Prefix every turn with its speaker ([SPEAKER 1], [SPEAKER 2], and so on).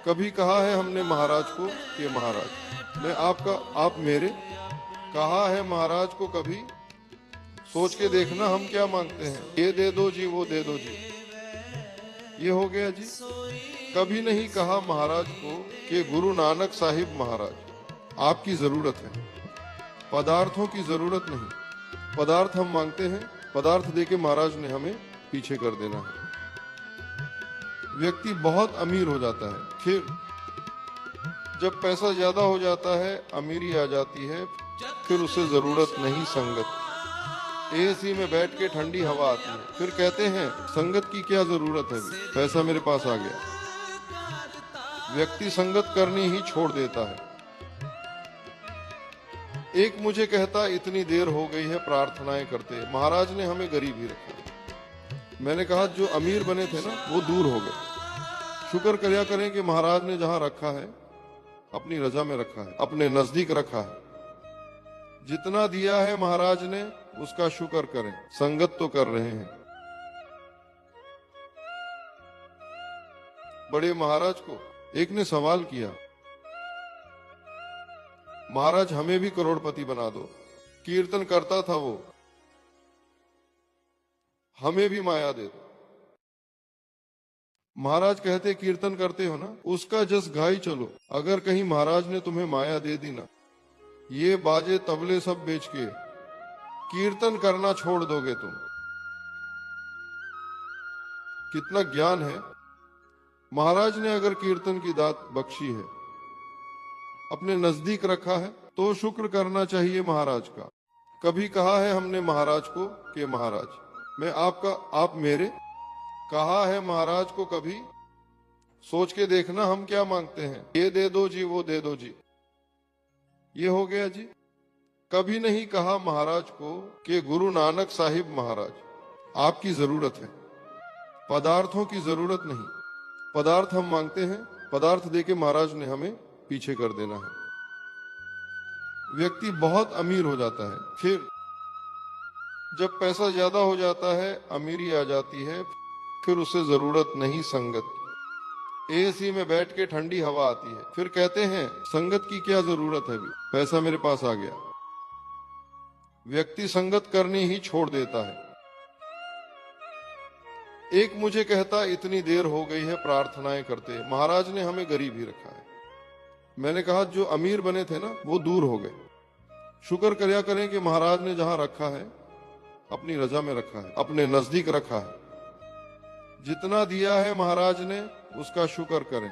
[SPEAKER 1] कभी कहा है हमने महाराज को कि महाराज मैं आपका आप मेरे, कहा है महाराज को कभी सोच के देखना हम क्या मांगते हैं, ये दे दो जी वो दे दो जी, ये हो गया जी। कभी नहीं कहा महाराज को कि गुरु नानक साहिब महाराज आपकी जरूरत है, पदार्थों की जरूरत नहीं। पदार्थ हम मांगते हैं, पदार्थ देके महाराज ने हमें पीछे कर देना है। व्यक्ति बहुत अमीर हो जाता है, फिर जब पैसा ज्यादा हो जाता है, अमीरी आ जाती है, फिर उसे जरूरत नहीं संगत। एसी में बैठ के ठंडी हवा आती है, फिर कहते हैं संगत की क्या जरूरत है, पैसा मेरे पास आ गया। व्यक्ति संगत करनी ही छोड़ देता है। एक मुझे कहता इतनी देर हो गई है प्रार्थनाएं करते, महाराज ने हमें गरीब ही रखा। मैंने कहा जो अमीर बने थे ना वो दूर हो गए। शुक्र कर्या करें कि महाराज ने जहां रखा है अपनी रजा में रखा है, अपने नजदीक रखा है। जितना दिया है महाराज ने उसका शुक्र करें, संगत तो कर रहे हैं। बड़े महाराज को एक ने सवाल किया, महाराज हमें भी करोड़पति बना दो। कीर्तन करता था वो, हमें भी माया दे दो। महाराज कहते कीर्तन करते हो ना, उसका जस गाई चलो। अगर कहीं महाराज ने तुम्हें माया दे दी ना, ये बाजे तबले सब बेच के कीर्तन करना छोड़ दोगे तुम। कितना ज्ञान है। महाराज ने अगर कीर्तन की दात बख्शी है, अपने नजदीक रखा है, तो शुक्र करना चाहिए महाराज का। कभी कहा है हमने महाराज को कि महाराज मैं आपका आप मेरे, कहा है महाराज को कभी सोच के देखना हम क्या मांगते हैं, ये दे दो जी वो दे दो जी, ये हो गया जी। कभी नहीं कहा महाराज को कि गुरु नानक साहिब महाराज आपकी जरूरत है, पदार्थों की जरूरत नहीं। पदार्थ हम मांगते हैं, पदार्थ देके महाराज ने हमें पीछे कर देना है। व्यक्ति बहुत अमीर हो जाता है, फिर जब पैसा ज्यादा हो जाता है, अमीरी आ जाती है, फिर उसे जरूरत नहीं संगत। एसी में बैठ के ठंडी हवा आती है, फिर कहते हैं संगत की क्या जरूरत है, भी पैसा मेरे पास आ गया। व्यक्ति संगत करनी ही छोड़ देता है। एक मुझे कहता इतनी देर हो गई है प्रार्थनाएं करते, महाराज ने हमें गरीब ही रखा है। मैंने कहा जो अमीर बने थे ना वो दूर हो गए। शुक्र कर्या करें कि महाराज ने जहां रखा है अपनी रजा में रखा है, अपने नजदीक रखा है। जितना दिया है महाराज ने उसका शुक्र करें।